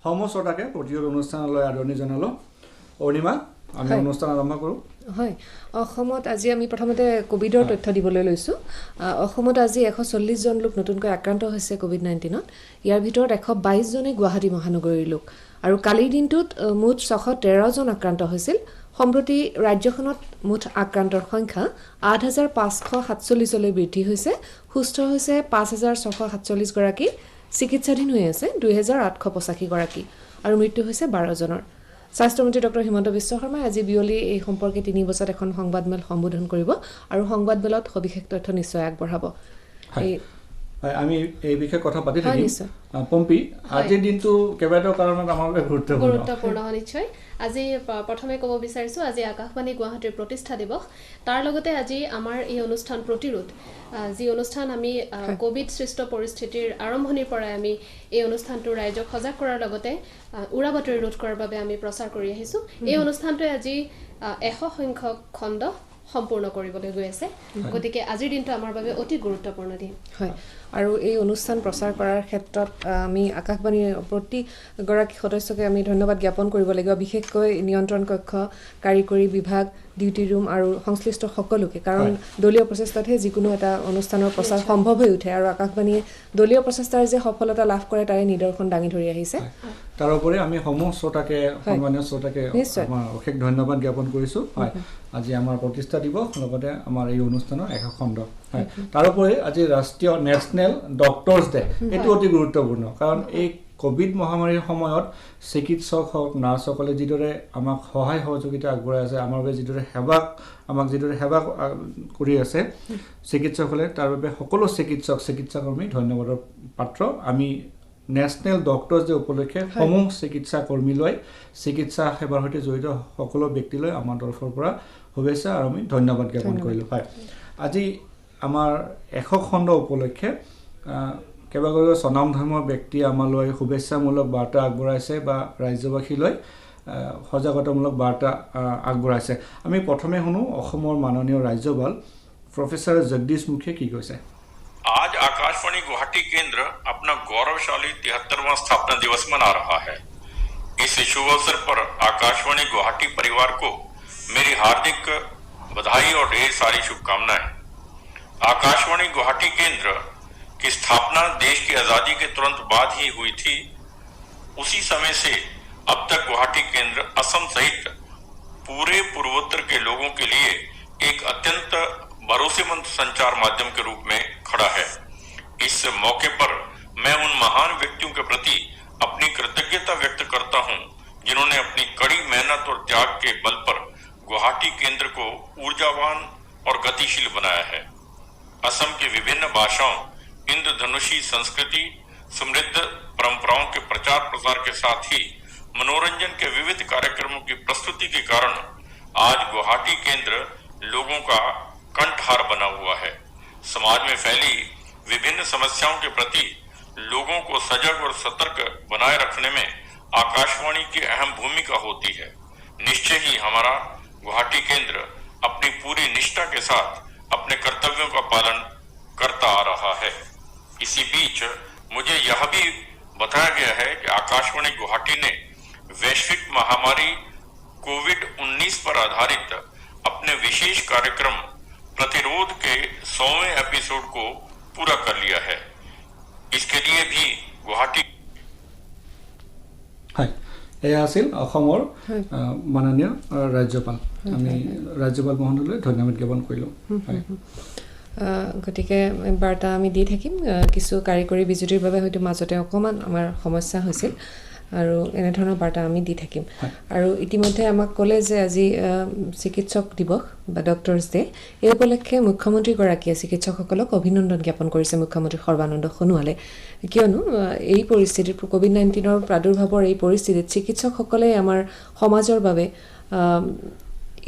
সমস্যটাকে প্ৰতিৰোধ অনুষ্ঠানলৈ আদৰণি জনালো অনিমা আমি অনুষ্ঠান আৰম্ভ কৰোঁ হয় অসমত আজি আমি প্ৰথমতে কোভিডৰ তথ্য দিবলৈ লৈছোঁ অসমত আজি 140 জন লোক নতুনকৈ আক্ৰান্ত হৈছে কোভিড-19ত ইয়াৰ ভিতৰত 122 জনে গুৱাহাটী মহানগৰীৰ লোক আৰু কালিৰ দিনটোত মুঠ 613 জন আক্ৰান্ত হৈছিল সম্প্ৰতি ৰাজ্যখনত মুঠ আক্ৰান্তৰ সংখ্যা 8547 লৈ বৃদ্ধি হৈছে সুস্থ হৈছে 5647 গৰাকী চিকিৎসাধীন হৈ আছে 2885 গৰাকী আৰু মৃত্যু হৈছে 12 জনৰ স্বাস্থ্যমন্ত্ৰী ডক্টৰ হিমন্ত বিশ্ব শৰ্মাই আজি বিয়লি এই সম্পৰ্কে 3 বজাত এখন সংবাদমেল সম্বোধন কৰিব আৰু সংবাদমেলত সবিশেষ তথ্য নিশ্চয় আগবঢ়াব আমি এই বিষয়ে কথা পাতি থাকিম পম্পি আজিৰ দিনটো কেইবাটাও কাৰণত আমাৰ বাবে গুৰুত্বপূৰ্ণ নিশ্চয় আজি প্ৰথমে ক'ব বিচাৰিছোঁ আজি আকাশবাণী গুৱাহাটীৰ প্ৰতিষ্ঠা দিৱস তাৰ লগতে আজি আমাৰ এই অনুষ্ঠান প্ৰতিৰোধ যি অনুষ্ঠান আমি কোভিড সৃষ্ট পৰিস্থিতিৰ আৰম্ভণিৰ পৰাই আমি এই অনুষ্ঠানটো ৰাইজক সজাগ কৰাৰ লগতে উৰা বাতৰি ৰোধ কৰাৰ বাবে আমি প্ৰচাৰ কৰি আহিছোঁ এই অনুষ্ঠানটোৱে আজি 100 সংখ্যক খণ্ড সম্পূৰ্ণ কৰিবলৈ গৈ আছে গতিকে আজিৰ দিনটো আমাৰ বাবে অতি গুৰুত্বপূৰ্ণ দিন হয় আৰু এই অনুষ্ঠান প্ৰচাৰ কৰাৰ ক্ষেত্ৰত আমি আকাশবাণীৰ প্ৰতি গৰাকী সদস্যকে আমি ধন্যবাদ জ্ঞাপন কৰিব লাগিব বিশেষকৈ নিয়ন্ত্ৰণ কক্ষ কাৰিকৰী বিভাগ ডিউটি ৰুম আৰু সংশ্লিষ্ট সকলোকে কাৰণ দলীয় প্ৰচেষ্টাতহে যিকোনো এটা অনুষ্ঠানৰ প্ৰচাৰ সম্ভৱ হৈ উঠে আৰু আকাশবাণীয়ে দলীয় প্ৰচেষ্টাৰ যে সফলতা লাভ কৰে তাৰে নিদৰ্শন দাঙি ধৰি আহিছে তাৰ উপৰি আমি সমূহ শ্ৰোতাকে সন্মানীয় শ্ৰোতাকে আমাৰ অশেষ ধন্যবাদ জ্ঞাপন কৰিছোঁ হয় আজি আমাৰ প্ৰতিষ্ঠা দিৱস লগতে আমাৰ এই অনুষ্ঠানৰ 100 খণ্ড হয় তাৰ উপৰি আজি ৰাষ্ট্ৰীয় নেশ্যনেল ডক্টৰছ ডে এইটো অতি গুৰুত্বপূৰ্ণ কাৰণ এই কোভিড মহামাৰীৰ সময়ত চিকিৎসক হওক নাৰ্ছসকলে যিদৰে আমাক সহায় সহযোগিতা আগবঢ়াই আছে আমাৰ বাবে যিদৰে সেৱা কৰি আছে চিকিৎসকসকলে তাৰ বাবে সকলো চিকিৎসাকৰ্মী ধন্যবাদৰ পাত্ৰ আমি নেশ্যনেল ডক্টৰছ ডে উপলক্ষে সমূহ চিকিৎসা কৰ্মীলৈ চিকিৎসা সেৱাৰ সৈতে জড়িত সকলো ব্যক্তিলৈ আমাৰ তৰফৰ পৰা শুভেচ্ছা আৰু আমি ধন্যবাদ জ্ঞাপন কৰিলোঁ হয় আজি আমাৰ 100 খণ্ড উপলক্ষে কেইবাগৰাকী স্বনামধন্য ব্যক্তি আমালৈ শুভেচ্ছামূলক বাৰ্তা আগবঢ়াইছে বা ৰাজ্যবাসীলৈ সজাগতামূলক বাৰ্তা আগবঢ়াইছে আমি প্ৰথমে শুনো অসমৰ মাননীয় ৰাজ্যপাল প্ৰফেসৰ জগদীশ মুখীয়ে কি কৈছে आज आकाशवाणी गुवाहाटी केंद्र अपना गौरवशाली 73वां स्थापना दिवस मना रहा है इस शुभ अवसर पर आकाशवाणी गुवाहाटी परिवार को मेरी हार्दिक बधाई और ढेर सारी शुभकामनाएं आकाशवाणी गुवाहाटी केंद्र की स्थापना देश की आजादी के तुरंत बाद ही हुई थी उसी समय से अब तक गुवाहाटी केंद्र असम सहित पूरे पूर्वोत्तर के लोगों के लिए एक अत्यंत भरोसेमंद संचार माध्यम के रूप में खड़ा है इस मौके पर मैं उन महान व्यक्तियों के प्रति अपनी कृतज्ञता व्यक्त करता हूं जिन्होंने अपनी कड़ी मेहनत और त्याग के बल पर गुवाहाटी केंद्र को ऊर्जावान और गतिशील बनाया है असम की विभिन्न भाषाओं इंद्रधनुषी संस्कृति समृद्ध परंपराओं के प्रचार प्रसार के साथ ही मनोरंजन के विविध कार्यक्रमों की प्रस्तुति के कारण आज गुवाहाटी केंद्र लोगों का कंठहार बना हुआ है समाज में फैली विभिन्न समस्याओं के प्रति लोगों को सजग और सतर्क बनाए रखने में आकाशवाणी की अहम भूमिका होती है निश्चय ही हमारा गुवाहाटी केंद्र अपनी पूरी निष्ठा के साथ अपने कर्तव्यों का पालन करता आ रहा है इसी बीच मुझे यह भी बताया गया है कि आकाशवाणी गुवाहाटी ने वैश्विक महामारी कोविड-19 पर आधारित अपने विशेष कार्यक्रम प्रतिरोध के 100वें एपिसोड को पूरा कर लिया है इसके लिए भी गुवाहाटी এয়া আছিল অসমৰ মাননীয় ৰাজ্যপাল আমি ৰাজ্যপাল মহোদয়লৈ ধন্যবাদ জ্ঞাপন কৰিলোঁ গতিকে বাৰ্তা আমি দি থাকিম কিছু কাৰিকৰী বিজুতিৰ বাবে হয়তো মাজতে অকণমান আমাৰ সমস্যা হৈছিল আৰু এনেধৰণৰ বাৰ্তা আমি দি থাকিম আৰু ইতিমধ্যে আমাক ক'লে যে আজি চিকিৎসক দিৱস বা ডক্টৰছ ডে এই উপলক্ষে মুখ্যমন্ত্ৰীগৰাকীয়ে চিকিৎসকসকলক অভিনন্দন জ্ঞাপন কৰিছে মুখ্যমন্ত্ৰী সৰ্বানন্দ সোণোৱালে কিয়নো এই পৰিস্থিতিত কোভিড-19ৰ প্ৰাদুৰ্ভাৱৰ এই পৰিস্থিতিত চিকিৎসকসকলে আমাৰ সমাজৰ বাবে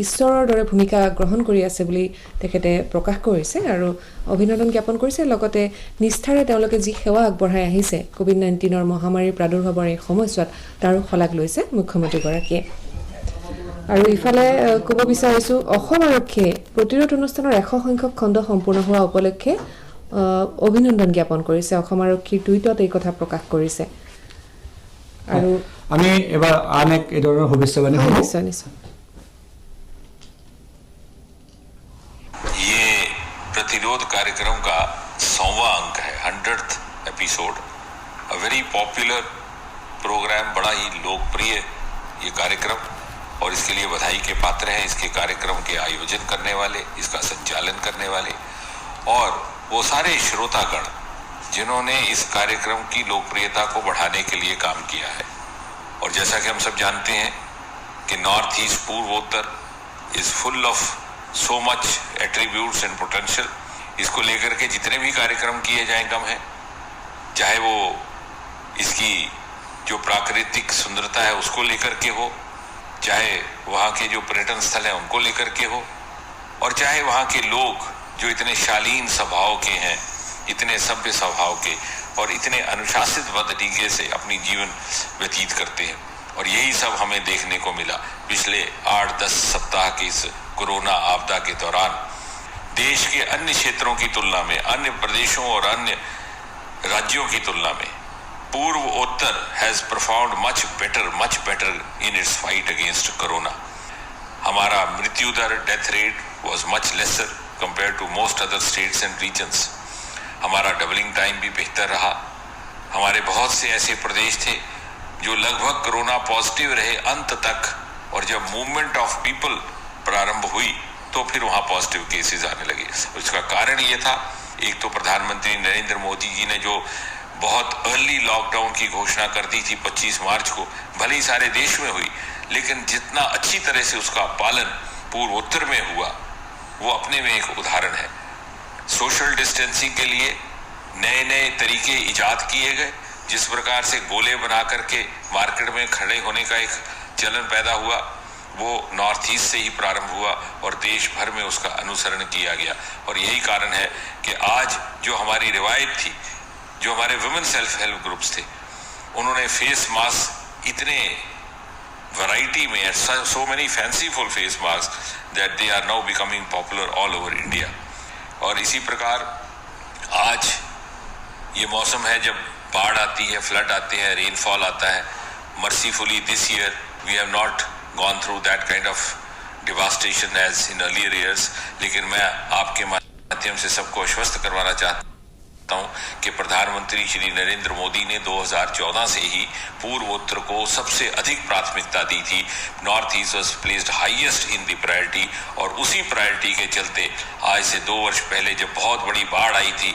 ঈশ্বৰৰ দৰে ভূমিকা গ্ৰহণ কৰি আছে বুলি তেখেতে প্ৰকাশ কৰিছে আৰু অভিনন্দন জ্ঞাপন কৰিছে লগতে নিষ্ঠাৰে তেওঁলোকে যি সেৱা আগবঢ়াই আহিছে কোভিড-19ৰ মহামাৰীৰ প্ৰাদুৰ্ভাৱৰ এই সময়ছোৱাত তাৰো শলাগ লৈছে মুখ্যমন্ত্ৰীগৰাকীয়ে আৰু ইফালে ক'ব বিচাৰিছোঁ অসম আৰক্ষীয়ে প্ৰতিৰোধ অনুষ্ঠানৰ 100 সংখ্যক খণ্ড সম্পূৰ্ণ হোৱা উপলক্ষে অভিনন্দন জ্ঞাপন কৰিছে অসম আৰক্ষীৰ টুইটত এই কথা প্ৰকাশ কৰিছে আৰু আমি এবাৰ আন এক এই ধৰণৰ ভৱিষ্যবাণী শুনো। নিশ্চয় নিশ্চয়। ये प्रतिरोध कार्यक्रम का 100वां अंक है, 100th episode. A very popular programme, बड़ा ही लोकप्रिय ये कार्यक्रम, और इसके लिए बधाई के पात्र हैं इसके कार्यक्रम के आयोजन करने वाले, इसका संचालन करने वाले और वो सारे श्रोतागण जिन्होंने इस कार्यक्रम की लोकप्रियता को बढ़ाने के लिए काम किया है। और जैसा कि हम सब जानते हैं कि नॉर्थ ईस्ट पूर्वोत्तर is full of so much attributes and potential. इसको लेकर के जितने भी कार्यक्रम किए जाएं कम है, चाहे वो इसकी जो प्राकृतिक सुंदरता है उसको लेकर के हो, चाहे वहाँ के जो पर्यटन स्थल हैं उनको लेकर के हो, और चाहे वहाँ के लोग जो इतने शालीन स्वभाव के हैं, इतने सभ्य स्वभाव के और इतने अनुशासित बद्ध तरीके से अपनी जीवन व्यतीत करते हैं। और यही सब हमें देखने को मिला पिछले 8-10 सप्ताह की इस कोरोना आपदा के दौरान। देश के अन्य क्षेत्रों की तुलना में, अन्य प्रदेशों और अन्य राज्यों की तुलना में पूर्व उत्तर has performed much better in its fight against corona. हमारा मृत्यु दर, death rate was much lesser compare to most other states and regions. हमारा डबलिंग टाइम भी बेहतर रहा। हमारे बहुत से ऐसे प्रदेश थे जो लगभग कोरोना पॉजिटिव रहे अंत तक, और जब मूवमेंट ऑफ पीपल प्रारंभ हुई तो फिर वहाँ पॉजिटिव केसेस आने लगे। उसका कारण ये था, एक तो प्रधानमंत्री नरेंद्र मोदी जी ने जो बहुत अर्ली लॉकडाउन की घोषणा कर दी थी 25 मार्च को, भले ही सारे देश में हुई, लेकिन जितना अच्छी तरह से उसका पालन पूर्व उत्तर में हुआ वो अपने में एक उदाहरण है। सोशल डिस्टेंसिंग के लिए नए नए तरीके इजाद किए गए, जिस प्रकार से गोले बना करके मार्केट में खड़े होने का एक चलन पैदा हुआ, वो नॉर्थ ईस्ट से ही प्रारंभ हुआ और देश भर में उसका अनुसरण किया गया। और यही कारण है कि आज जो हमारी रिवायत थी, जो हमारे वुमेन सेल्फ हेल्प ग्रुप्स थे, उन्होंने फेस मास्क इतने वैरायटी में, so many fanciful face mask that they are now becoming popular all over India. और इसी प्रकार आज ये मौसम है जब बाढ़ आती है, फ्लड आते हैं, रेनफॉल आता है। Mercifully this year we have not gone through that kind of devastation as in earlier years, लेकिन मैं आपके माध्यम से सबको आश्वस्त करवाना चाहता हूं कि प्रधानमंत्री श्री नरेंद्र मोदी ने 2014 से ही पूर्व उत्तर को सबसे अधिक प्राथमिकता दी थी। North east was placed highest in the priority, और उसी प्रायोरिटी के चलते आज से 2 वर्ष पहले जब बहुत बड़ी बाढ़ आई थी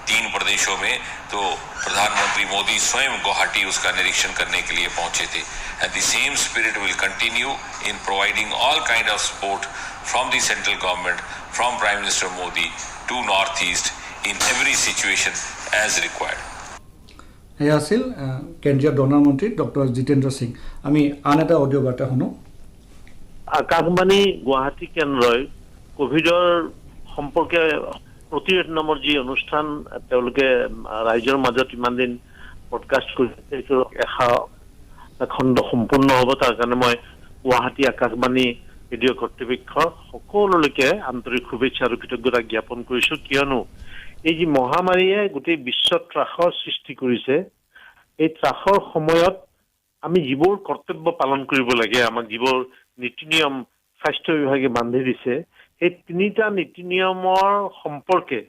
3 प्रदेशों में, तो प्रधानमंत्री मोदी स्वयं गुवाहाटी उसका निरीक्षण करने के लिए पहुंचे थे। And the same spirit will continue in providing all kind of support from the central government, from prime minister Modi to North East in every situation as required. এয়া আছিল কেন্দ্ৰীয় ডনাৰ মন্ত্ৰী ডক্টৰ জিতেন্দ্ৰ সিং। আমি আন এটা অডিঅ' বাৰ্তা শুনো। আকাশবাণী গুৱাহাটী কেন্দ্ৰই কোভিডৰ সম্পৰ্কে প্ৰতিৰোধ নামৰ যি অনুষ্ঠান তেওঁলোকে ৰাইজৰ মাজত ইমান দিন পডকাষ্ট কৰিছে, খণ্ড সম্পূৰ্ণ হ'ব। তাৰ কাৰণে মই গুৱাহাটী আকাশবাণী ৰেডিঅ' কৰ্তৃপক্ষ সকলোলৈকে আন্তৰিক শুভেচ্ছা আৰু কৃতজ্ঞতা জ্ঞাপন কৰিছোঁ। কিয়নো এই যি মহামাৰীয়ে গোটেই বিশ্বত ত্ৰাসৰ সৃষ্টি কৰিছে, এই ত্ৰাসৰ সময়ত আমি যিবোৰ কৰ্তব্য পালন কৰিব লাগে, আমাক যিবোৰ নীতি নিয়ম স্বাস্থ্য বিভাগে বান্ধি দিছে, সেই 3টা নীতি নিয়মৰ সম্পৰ্কে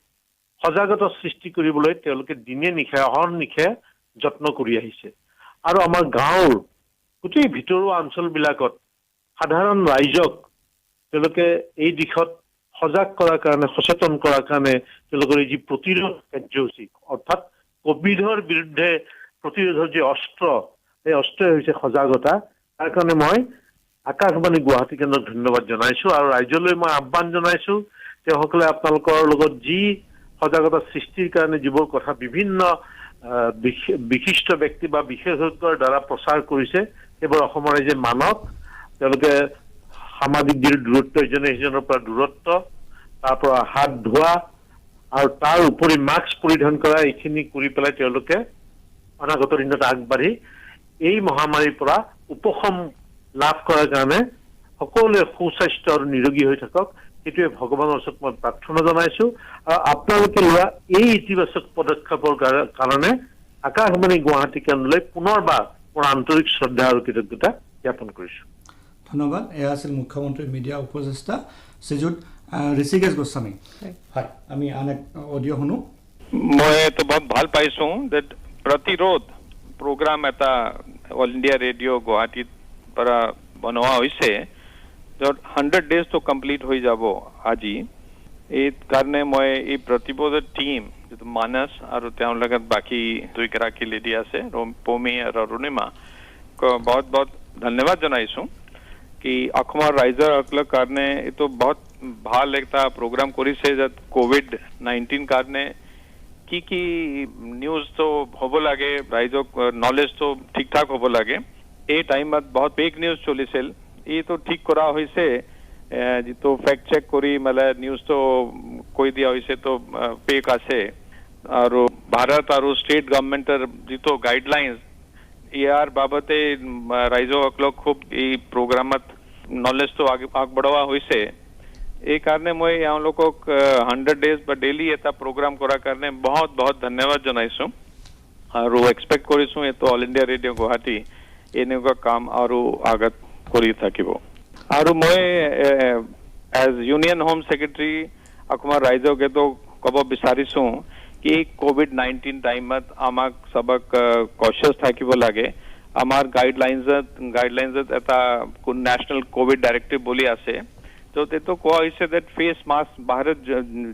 সজাগতা সৃষ্টি কৰিবলৈ তেওঁলোকে দিনে নিশে অহৰ্নিশে যত্ন কৰি আহিছে। আৰু আমাৰ গাঁৱৰ গোটেই ভিতৰুৱা অঞ্চলবিলাকত সাধাৰণ ৰাইজক তেওঁলোকে এই দিশত সজাগ কৰাৰ কাৰণে, সচেতন কৰাৰ কাৰণে তেওঁলোকৰ এই যি প্ৰতিৰোধ কাৰ্যসূচী, অৰ্থাৎ কোভিডৰ বিৰুদ্ধে প্ৰতিৰোধৰ যি অস্ত্ৰ, এই অস্ত্ৰই হৈছে সজাগতা। তাৰ কাৰণে মই আকাশবাণী গুৱাহাটী কেন্দ্ৰক ধন্যবাদ জনাইছোঁ আৰু ৰাইজলৈ মই আহ্বান জনাইছোঁ তেওঁসকলে আপোনালোকৰ লগত যি সজাগতা সৃষ্টিৰ কাৰণে যিবোৰ কথা বিভিন্ন বিশিষ্ট ব্যক্তি বা বিশেষজ্ঞৰ দ্বাৰা প্ৰচাৰ কৰিছে, সেইবোৰ অসমৰ ৰাইজে মানক। তেওঁলোকে সামাজিক দূৰত্ব, ইজনে সিজনৰ পৰা দূৰত্ব, তাৰ পৰা হাত ধোৱা আৰু তাৰ উপৰি মাস্ক পৰিধান কৰা, এইখিনি কৰি পেলাই তেওঁলোকে অনাগত দিনত আগবাঢ়ি এই মহামাৰীৰ পৰা উপশম লাভ কৰাৰ কাৰণে সকলোৱে সুস্বাস্থ্য আৰু নিৰোগী হৈ থাকক, সেইটোৱে ভগৱানৰ ওচৰত মই প্ৰাৰ্থনা জনাইছোঁ। আৰু আপোনালোকে লোৱা এই ইতিবাচক পদক্ষেপৰ কাৰণে আকাশবাণী গুৱাহাটী কেন্দ্ৰলৈ পুনৰবাৰ মোৰ আন্তৰিক শ্ৰদ্ধা আৰু কৃতজ্ঞতা জ্ঞাপন কৰিছোঁ। ধন্যবাদ। এয়া আছিল মুখ্যমন্ত্ৰীৰ মিডিয়া উপদেষ্টা শ্ৰীযুত ঋষিকেশ গোস্বামী। হয়, আমি আন এক অডিঅ' শুনো। মই তো বহুত ভাল পাইছো যে প্ৰতিৰোধ প্ৰগ্ৰাম এটা অল ইণ্ডিয়া ৰেডিঅ' গুৱাহাটীত পৰা বনোৱা হৈছে, য'ত 100 ডেজ তো কমপ্লিট হৈ যাব আজি। এই কাৰণে মই এই প্ৰতিৰোধৰ টীম যিটো মানস আৰু তেওঁৰ লগত বাকী দুইগৰাকী লেডি আছে পমি আৰু অৰুণিমা, বহুত বহুত ধন্যবাদ জনাইছো কি অসমৰ ৰাইজৰ কাৰণে এইটো বহুত ভাল এটা প্ৰগ্ৰাম কৰিছে, য'ত COVID-19 কাৰণে কি নিউজ তো হ'ব লাগে, ৰাইজক নলেজ তো ঠিক ঠাক হ'ব লাগে। এই টাইমত বহুত ফেক নিউজ চলিছিল, এইটো ঠিক কৰা হৈছে, যিটো ফেক্ট চেক কৰি মানে নিউজ তো কৈ দিয়া হৈছে তো ফেক আছে। আৰু ভাৰত আৰু ষ্টেট গভৰ্ণমেণ্টৰ যিটো গাইডলাইনছ, ইয়াৰ বাবতে ৰাইজসকলক খুব এই প্ৰগ্ৰামত নলেজটো আগবঢ়োৱা হৈছে। এই কাৰণে মই এওঁলোকক 100 ডেজ বা ডেইলি এটা প্ৰগ্ৰাম কৰাৰ কাৰণে বহুত বহুত ধন্যবাদ জনাইছো আৰু এক্সপেক্ট কৰিছো এইটো অল ইণ্ডিয়া ৰেডিঅ' গুৱাহাটী এনেকুৱা কাম আৰু আগত কৰি থাকিব। আৰু মই এজ ইউনিয়ন হোম ছেক্ৰেটাৰী অসমৰ ৰাইজক এইটো ক'ব বিচাৰিছো কি COVID-19 টাইমত আমাক সবক কচিয়াছ থাকিব লাগে। আমাৰ গাইডলাইনছত এটা নেশ্যনেল কোভিড ডাইৰেক্টিভ বুলি আছে, তো এইটো কোৱা হৈছে যে ফেচ মাস্ক বাহিৰত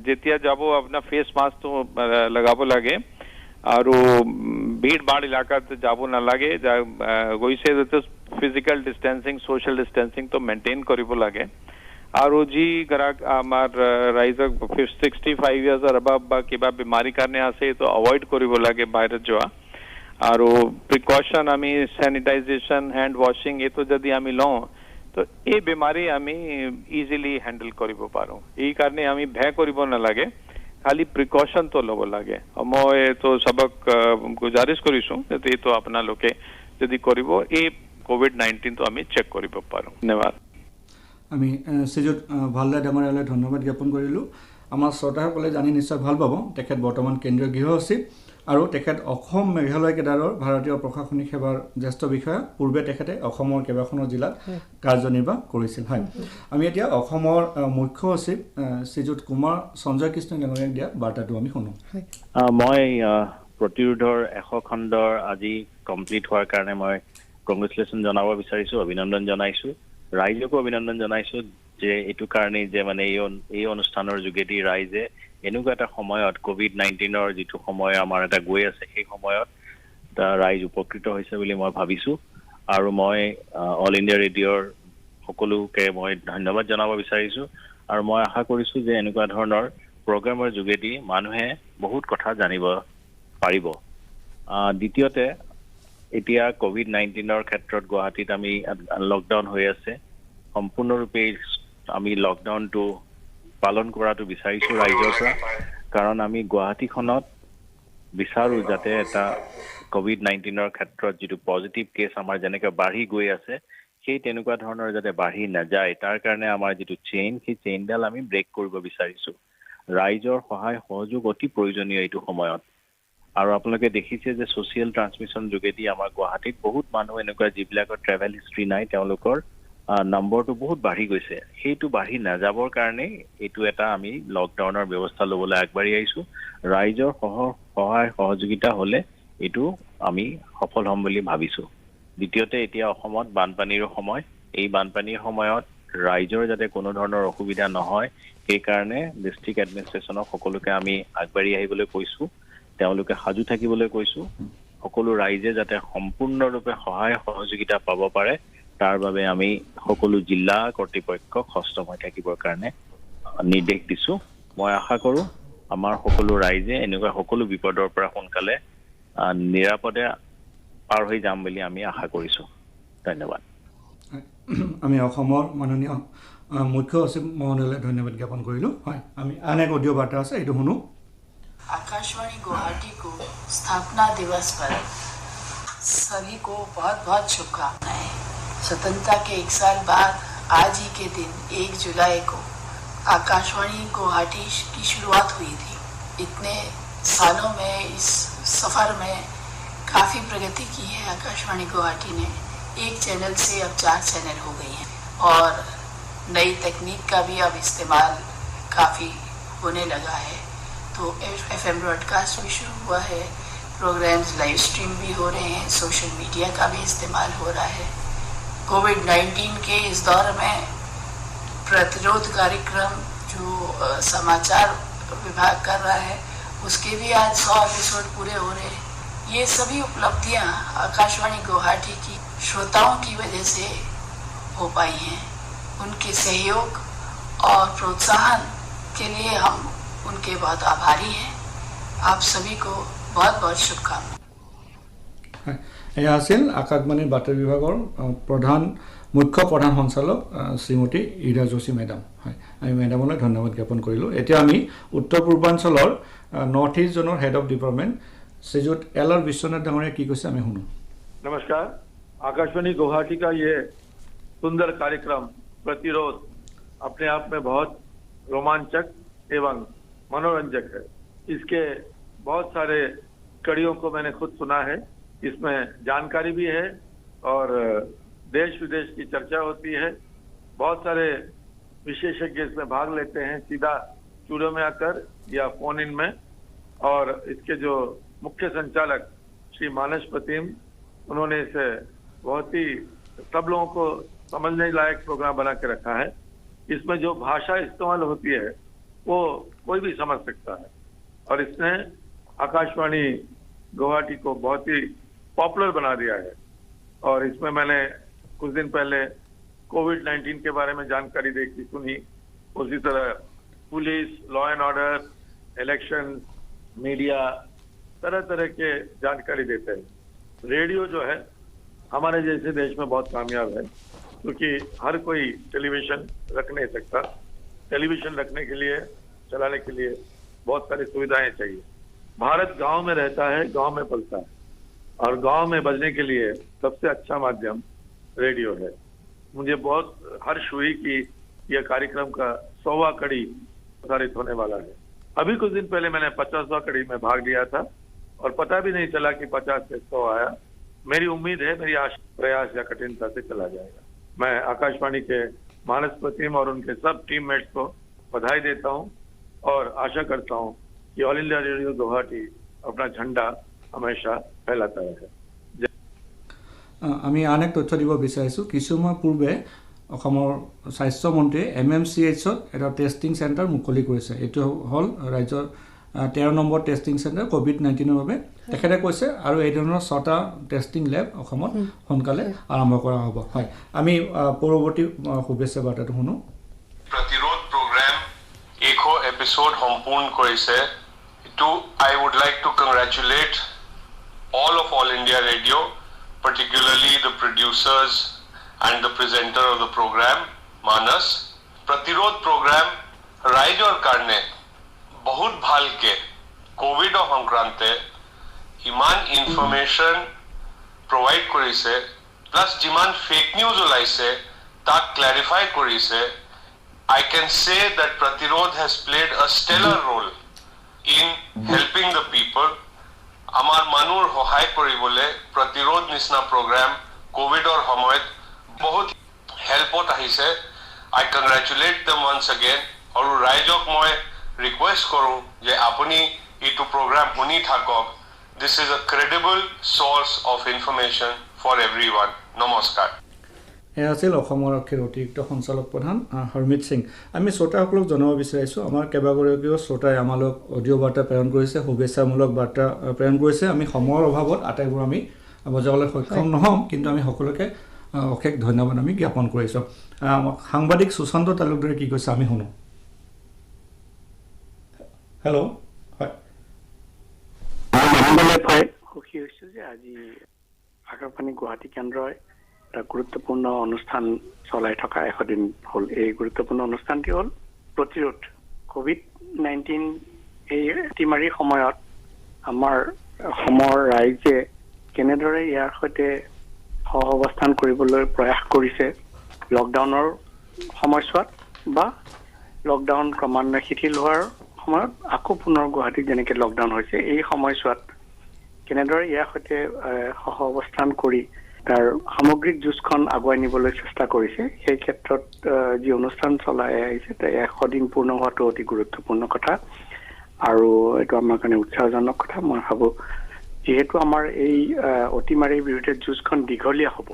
যেতিয়া যাব আপোনাৰ ফেচ মাস্কটো লগাব লাগে আৰু ভিৰ ভাৰ এলেকাত যাব নালাগে, গৈছে যাতে ফিজিকেল ডিষ্টেন্সিং সোশ্যাল ডিষ্টেন্সিং তো মেইনটেইন কৰিব লাগে। আৰু যি আমাৰ ৰাইজক 65 ইয়াৰ্ছৰ এবাভ বা কিবা বেমাৰী কাৰণে আছে তো এভয়েড কৰিব লাগে বাহিৰত যোৱা। আৰু প্ৰিকশ্যন আমি স্যানিটাইজেশ্যন হেণ্ড ৱাশ্বিং এইটো যদি আমি লওঁ তো এই বেমাৰী আমি ইজিলি হেণ্ডেল কৰিব পাৰোঁ। এই কাৰণে আমি ভয় কৰিব নালাগে, খালি প্ৰিকশ্যন তো ল'ব লাগে। মই তো সবক গুজাৰিশ কৰিছোঁ যে এইটো আপোনালোকে যদি কৰিব এই COVID-19 তো আমি চেক কৰিব পাৰোঁ। ধন্যবাদ। আমি শ্ৰীযুত ভালদাই ডাঙৰীয়ালৈ ধন্যবাদ জ্ঞাপন কৰিলোঁ। আমাৰ শ্ৰোতাসকলে জানি নিশ্চয় ভাল পাব, তেখেত বৰ্তমান কেন্দ্ৰীয় গৃহ সচিব আৰু তেখেত অসম মেঘালয় কেডাৰৰ ভাৰতীয় প্ৰশাসনিক সেৱাৰ জ্যেষ্ঠ বিষয়া। পূৰ্বে তেখেতে অসমৰ কেইবাখনো জিলাত কাৰ্যনিৰ্বাহ কৰিছিল। হয়, আমি এতিয়া অসমৰ মুখ্য সচিব শ্ৰীযুত কুমাৰ সঞ্জয় কৃষ্ণ ডাঙৰীয়াক দিয়া বাৰ্তাটো আমি শুনো। মই প্ৰতিৰোধৰ 100 খণ্ডৰ আজি কমপ্লিট হোৱাৰ কাৰণে মই কংগ্ৰেচুলেশ্যন জনাব বিচাৰিছোঁ, অভিনন্দন জনাইছোঁ। ৰাইজকো অভিনন্দন জনাইছোঁ যে এইটো কাৰণেই যে মানে এই অনুষ্ঠানৰ যোগেদি ৰাইজে এনেকুৱা এটা সময়ত COVID-19ৰ যিটো সময় আমাৰ এটা গৈ আছে, সেই সময়ত ৰাইজ উপকৃত হৈছে বুলি মই ভাবিছোঁ। আৰু মই অল ইণ্ডিয়া ৰেডিঅ'ৰ সকলোকে মই ধন্যবাদ জনাব বিচাৰিছোঁ। আৰু মই আশা কৰিছোঁ যে এনেকুৱা ধৰণৰ প্ৰগ্ৰামৰ যোগেদি মানুহে বহুত কথা জানিব পাৰিব। দ্বিতীয়তে, এতিয়া COVID-19ৰ ক্ষেত্ৰত গুৱাহাটীত আমি লকডাউন হৈ আছে, সম্পূৰ্ণৰূপে আমি লকডাউনটো পালন কৰাটো বিচাৰিছোঁ ৰাইজৰ পৰা, কাৰণ আমি গুৱাহাটীখনত বিচাৰোঁ যাতে এটা COVID-19ৰ ক্ষেত্ৰত যিটো পজিটিভ কেছ আমাৰ যেনেকৈ বাঢ়ি গৈ আছে, সেই তেনেকুৱা ধৰণৰ যাতে বাঢ়ি নাযায়, তাৰ কাৰণে আমাৰ যিটো চেইন, সেই চেইনডাল আমি ব্ৰেক কৰিব বিচাৰিছোঁ। ৰাইজৰ সহায় সহযোগ অতি প্ৰয়োজনীয় এইটো সময়ত। আৰু আপোনালোকে দেখিছে যে ছ'চিয়েল ট্ৰান্সমিশ্যন যোগেদি আমাৰ গুৱাহাটীত বহুত মানুহ এনেকুৱা যিবিলাকৰ ট্ৰেভেল হিষ্ট্ৰী নাই, তেওঁলোকৰ নম্বৰটো বহুত বাঢ়ি গৈছে। সেইটো বাঢ়ি নাযাবৰ কাৰণে এইটো এটা আমি লকডাউনৰ ব্যৱস্থা ল'বলৈ আগবাঢ়ি আহিছোঁ। ৰাইজৰ সহায় সহযোগিতা হ'লে এইটো আমি সফল হ'ম বুলি ভাবিছোঁ। দ্বিতীয়তে, এতিয়া অসমত বানপানীৰ সময়, এই বানপানীৰ সময়ত ৰাইজৰ যাতে কোনো ধৰণৰ অসুবিধা নহয়, সেইকাৰণে ডিষ্ট্ৰিক্ট এডমিনিষ্ট্ৰেশ্যনক সকলোকে আমি আগবাঢ়ি আহিবলৈ কৈছোঁ, তেওঁলোকে সাজু থাকিবলৈ কৈছোঁ। সকলো ৰাইজে যাতে সম্পূৰ্ণৰূপে সহায় সহযোগিতা পাব পাৰে, তাৰ বাবে আমি সকলো জিলা কৰ্তৃপক্ষক সষ্টম হৈ থাকিবৰ কাৰণে নিৰ্দেশ দিছোঁ। মই আশা কৰোঁ আমাৰ সকলো ৰাইজে এনেকুৱা সকলো বিপদৰ পৰা সোনকালে নিৰাপদে পাৰ হৈ যাম বুলি আমি আশা কৰিছোঁ। ধন্যবাদ। আমি অসমৰ মাননীয় মুখ্য সচিব মহোদয়লৈ ধন্যবাদ জ্ঞাপন কৰিলোঁ। হয়, আমি আন এক অডিঅ' বাৰ্তা আছে, এইটো শুনো। आकाशवाणी गुवाहाटी को स्थापना दिवस पर सभी को बहुत बहुत शुभकामनाएं। स्वतंत्रता के 1 साल बाद आज ही के दिन 1 जुलाई को आकाशवाणी गुवाहाटी की शुरुआत हुई थी। इतने सालों में इस सफ़र में काफ़ी प्रगति की है आकाशवाणी गुवाहाटी ने। एक चैनल से अब 4 चैनल हो गई हैं और नई तकनीक का भी अब इस्तेमाल काफ़ी होने लगा है। तो FM ब्रॉडकास्ट भी शुरू हुआ है, प्रोग्राम्स लाइव स्ट्रीम भी हो रहे हैं, सोशल मीडिया का भी इस्तेमाल हो रहा है। कोविड-19 के इस दौर में प्रतिरोध कार्यक्रम जो समाचार विभाग कर रहा है उसके भी आज 100 एपिसोड पूरे हो रहे हैं। ये सभी उपलब्धियां आकाशवाणी गुवाहाटी की श्रोताओं की वजह से हो पाई हैं। उनके सहयोग और प्रोत्साहन के लिए हम उनके बहुत आभारी हैं। आप सभी को बहुत बहुत शुभकामनाएं। এয়া আছিল আকাশবাণীৰ বাতৰি বিভাগৰ মুখ্য প্ৰধান সঞ্চালক শ্ৰীমতী ইৰা যোশী মেডাম। হয়, আমি মেডামলৈ ধন্যবাদ জ্ঞাপন কৰিলোঁ। এতিয়া আমি উত্তৰ পূৰ্বাঞ্চলৰ নৰ্থ ইষ্ট জোনৰ head of department Srijut LR Vishwanath Dangaria की कैसे हमें सुनो। नमस्कार। आकाशवाणी गुवाहाटी का ये सुंदर कार्यक्रम प्रतिरोध अपने आप में बहुत रोमांचक एवं मनोरंजक है। इसके बहुत सारे कड़ियों को मैंने खुद सुना है। इसमें जानकारी भी है और देश विदेश की चर्चा होती है। बहुत सारे विशेषज्ञ इसमें भाग लेते हैं, सीधा स्टूडियो में आकर या फोन इन में। और इसके जो मुख्य संचालक श्री मानस प्रतिम, उन्होंने इसे बहुत ही सब लोगों को समझने लायक प्रोग्राम बना के रखा है। इसमें जो भाषा इस्तेमाल होती है वो कोई भी समझ सकता है और इसने आकाशवाणी गुवाहाटी को बहुत ही पॉपुलर बना दिया है। और इसमें मैंने कुछ दिन पहले कोविड-19 के बारे में जानकारी देखी सुनी। उसी तरह police, law and order, election, media, तरह तरह के जानकारी देते हैं। रेडियो जो है हमारे जैसे देश में बहुत कामयाब है क्योंकि हर कोई टेलीविजन रख नहीं सकता। टेलीविजन रखने के लिए, चलाने के लिए बहुत सारी सुविधाएं चाहिए। भारत गांव में रहता है, गांव में पलता है और गांव में बजने के लिए सबसे अच्छा माध्यम रेडियो है। मुझे बहुत हर्ष हुई कि यह कार्यक्रम का 100वां कड़ी प्रसारित होने वाला है। अभी कुछ दिन पहले मैंने 50वां कड़ी में भाग लिया था और पता भी नहीं चला कि 50 से 100 आया। मेरी उम्मीद है मेरी प्रयास या कठिनता से चला जाएगा। मैं आकाशवाणी के मानस प्रतिम और उनके सब टीममेट्स को बधाई देता हूं और आशा करता हूं कि ऑल इंडिया रेडियो गुवाहाटी अपना झंडा हमेशा फैलाता रहे। আমি আন এক তথ্য দিব বিচাৰিছোঁ। কিছু সময় পূৰ্বে অসমৰ স্বাস্থ্যমন্ত্ৰীয়ে MMCHত এটা টেষ্টিং চেণ্টাৰ মুকলি কৰিছে। এইটো হ'ল ৰাজ্যৰ 13 নম্বৰ টেষ্টিং চেণ্টাৰ কোভিড-19ৰ বাবে। তেখেতে কৈছে আৰু এই ধৰণৰ 6টা টেষ্টিং লেব অসমত সোনকালে আৰম্ভ কৰা হ'ব। হয়, আমি পৰৱৰ্তী শুভেচ্ছা বাৰ্তাটো শুনো। প্ৰতিৰোধ প্ৰগ্ৰাম 100 এপিসোড সম্পূৰ্ণ কৰিছে। এইটো I would like to congratulate all India Radio, particularly the producers and the presenter of the program, Manas. Pratirod program Raijor karne bahut bhalke COVID সংক্ৰান্তে ইমান ইনফৰমেশন provide কৰিছে, plus যিমান fake news ওলাইছে তাক clarify কৰিছে। I can say that Pratirod has played a stellar role in helping the people. আমাৰ মানুহৰ সহায় কৰিবলৈ প্ৰতিৰোধ নিচিনা প্ৰগ্ৰাম কোভিডৰ সময়ত বহুত হেল্পত আহিছে। আই কংগ্ৰেচুলেট দেম ওয়ান্স अगेन আৰু ৰাইজক মই ৰিকুৱেষ্ট কৰোঁ যে আপুনি এইটো প্ৰগ্ৰাম শুনি থাকক। This is a credible source of information for everyone. নমস্কাৰ। এয়া আছিল অসমৰ আৰক্ষীৰ অতিৰিক্ত সঞ্চালক প্ৰধান হৰমিত সিং। আমি শ্ৰোতাসকলক জনাব বিচাৰিছোঁ, আমাৰ কেইবাগৰাকীও শ্ৰোতাই আমালৈ অডিঅ' বাৰ্তা প্ৰেৰণ কৰিছে, শুভেচ্ছামূলক বাৰ্তা প্ৰেৰণ কৰিছে। আমি সময়ৰ অভাৱত আটাইবোৰ আমি বজাবলৈ সক্ষম নহ'ম, কিন্তু আমি সকলোকে অশেষ ধন্যবাদ আমি জ্ঞাপন কৰিছোঁ। সাংবাদিক সুশান্ত তালুকদাৰে কি কৈছে আমি শুনো। হেল্ল'। হয়, সুখী হৈছোঁ যে আজি আকাশবাণী গুৱাহাটী কেন্দ্ৰই এটা গুৰুত্বপূৰ্ণ অনুষ্ঠান চলাই থকা 100 দিন হ'ল। এই গুৰুত্বপূৰ্ণ অনুষ্ঠানটি হ'ল প্ৰতিৰোধ কোভিড-19। এই অতিমাৰীৰ সময়ত আমাৰ অসমৰ ৰাইজে কেনেদৰে ইয়াৰ সৈতে সহাৱস্থান কৰিবলৈ প্ৰয়াস কৰিছে, লকডাউনৰ সময়ছোৱাত বা লকডাউন ক্ৰমান্বয়ে শিথিল হোৱাৰ সময়ত আকৌ পুনৰ গুৱাহাটীত যেনেকৈ লকডাউন হৈছে, এই সময়ছোৱাত কেনেদৰে ইয়াৰ সৈতে সহ অৱস্থান কৰি তাৰ সামগ্ৰিক যুঁজখন আগুৱাই নিবলৈ চেষ্টা কৰিছে সেই ক্ষেত্ৰত যি অনুষ্ঠান চলাই আহিছে 100 দিন পূৰ্ণ হোৱাটো অতি গুৰুত্বপূৰ্ণ কথা আৰু এইটো আমাৰ কাৰণে উৎসাহজনক কথা মই ভাবো যেহেতু আমাৰ এই অতিমাৰীৰ বিৰুদ্ধে যুঁজখন দীঘলীয়া হ'ব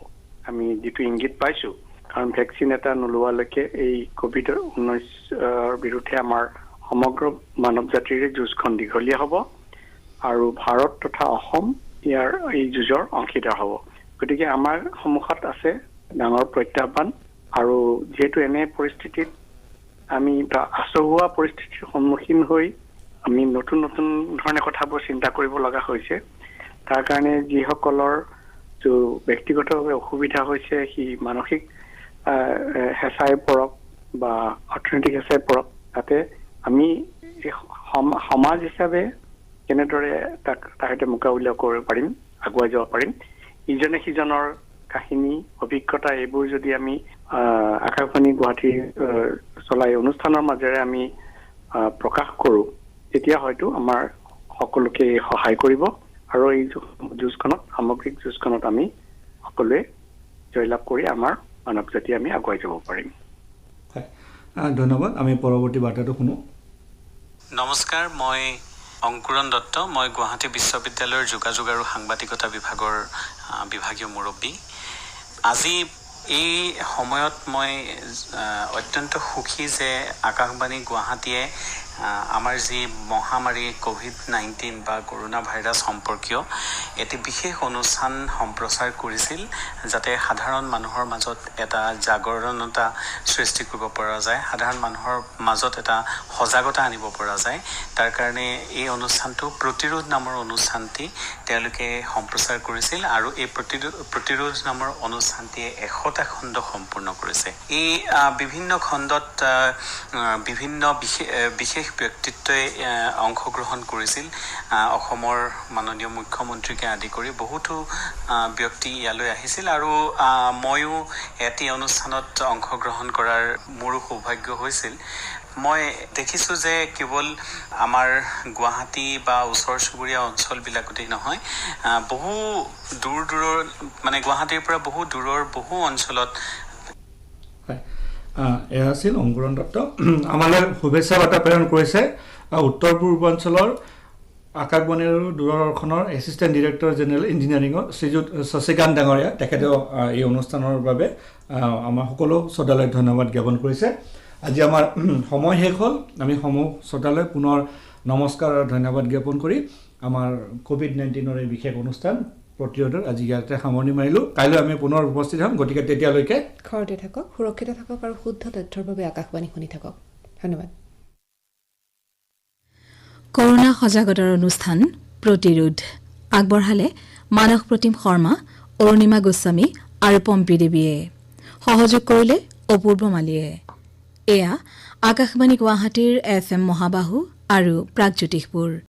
আমি যেটো ইংগিত পাইছো কাৰণ ভ্যাকচিন এটা নলোৱালৈকে এই কোভিড-19 বিৰুদ্ধে আমাৰ সমগ্ৰ মানৱ জাতিৰ যুঁজখন দীঘলীয়া হ'ব আৰু ভাৰত তথা অসম ইয়াৰ এই যুঁজৰ অংশীদাৰ হ'ব গতিকে আমাৰ সন্মুখত আছে ডাঙৰ প্ৰত্যাহ্বান আৰু যেহেতু এনে পৰিস্থিতিত আমি আচহুৱা পৰিস্থিতিৰ সন্মুখীন হৈ আমি নতুন নতুন ধৰণে কথাবোৰ চিন্তা কৰিব লগা হৈছে তাৰ কাৰণে যিসকলৰ যে ব্যক্তিগতভাৱে অসুবিধা হৈছে সি মানসিক হেঁচাই পৰক বা অৰ্থনৈতিক হেঁচাই পৰক তাতে আমি সমাজ হিচাপে কেনেদৰে তাহাঁতে মোকাবিলা কৰিব পাৰিম আগুৱাই যাব পাৰিম ইজনে সিজনৰ কাহিনী অভিজ্ঞতা এইবোৰ যদি আমি আকাশবাণী গুৱাহাটী চলাই অনুষ্ঠানৰ মাজেৰে আমি প্ৰকাশ কৰোঁ তেতিয়া হয়তো আমাৰ সকলোকে সহায় কৰিব আৰু এই যুঁজখনত সামগ্ৰিক যুঁজখনত আমি সকলোৱে জয়লাভ কৰি আমাৰ মানৱ জাতি আমি আগুৱাই যাব পাৰিম ধন্যবাদ আমি পৰৱৰ্তী বাৰ্তাটো শুনো নমস্কাৰ মই অংকুৰণ দত্ত মই গুৱাহাটী বিশ্ববিদ্যালয়ৰ যোগাযোগ আৰু সাংবাদিকতা বিভাগৰ বিভাগীয় মুৰব্বী আজি এই সময়ত মই অত্যন্ত সুখী যে আকাশবাণী গুৱাহাটীয়ে আমাৰ যি মহামাৰী কোভিড-19 বা কৰোনা ভাইৰাছ সম্পৰ্কীয় এটি বিশেষ অনুষ্ঠান সম্প্ৰচাৰ কৰিছিল যাতে সাধাৰণ মানুহৰ মাজত এটা জাগৰণতা সৃষ্টি কৰিব পৰা যায় সাধাৰণ মানুহৰ মাজত এটা সজাগতা আনিব পৰা যায় তাৰ কাৰণে এই অনুষ্ঠানটো প্ৰতিৰোধ নামৰ অনুষ্ঠানটি তেওঁলোকে সম্প্ৰচাৰ কৰিছিল আৰু এই প্ৰতিৰোধ নামৰ অনুষ্ঠানটিয়ে 100টা খণ্ড সম্পূৰ্ণ কৰিছে এই বিভিন্ন খণ্ডত বিভিন্ন বিশেষ ব্যক্তিত্বই অংশগ্ৰহণ কৰিছিল অসমৰ মাননীয় মুখ্যমন্ত্ৰীকে আদি কৰি বহুতো ব্যক্তি ইয়ালৈ আহিছিল আৰু ময়ো এটি অনুষ্ঠানত অংশগ্ৰহণ কৰাৰ মোৰ সৌভাগ্য হৈছিল মই দেখিছোঁ যে কেৱল আমাৰ গুৱাহাটী বা ওচৰ চুবুৰীয়া অঞ্চলবিলাকতেই নহয় বহু দূৰৰ মানে গুৱাহাটীৰ পৰা বহু দূৰৰ বহু অঞ্চলত এয়া আছিল অংকুৰণ দত্ত আমালৈ শুভেচ্ছা বাৰ্তা প্ৰেৰণ কৰিছে উত্তৰ পূৰ্বাঞ্চলৰ আকাশবাণী আৰু দূৰদৰ্শনৰ এছিষ্টেণ্ট ডিৰেক্টৰ জেনেৰেল ইঞ্জিনিয়াৰিঙৰ শ্ৰীযুত শশীকান্ত ডাঙৰীয়া তেখেতেও এই অনুষ্ঠানৰ বাবে আমাৰ সকলো শ্ৰোতালৈ ধন্যবাদ জ্ঞাপন কৰিছে আজি আমাৰ সময় শেষ হ'ল আমি সমূহ শ্ৰোতালৈ পুনৰ নমস্কাৰ আৰু ধন্যবাদ জ্ঞাপন কৰি আমাৰ কোভিড-19ৰ এই বিশেষ অনুষ্ঠান প্ৰতিৰোধৰ আজি ইয়াতে সামৰণি মাৰিলোঁ কাইলৈ আমি পুনৰ উপস্থিত হ'ম গতিকে তেতিয়ালৈকে ঘৰতে থাকক সুৰক্ষিত থাকক আৰু শুদ্ধ তথ্যৰ বাবে আকাশবাণী শুনি থাকক ধন্যবাদ কৰোনা সজাগতাৰ অনুষ্ঠান প্ৰতিৰোধ আগবঢ়ালে মানস প্ৰতিম শৰ্মা অৰুণিমা গোস্বামী আৰু পম্পী দেৱীয়ে সহযোগ কৰিলে অপূৰ্ব মালিয়ে এয়া আকাশবাণী গুৱাহাটীৰ FM মহাবাহু আৰু প্ৰাগজ্যোতিষপুৰ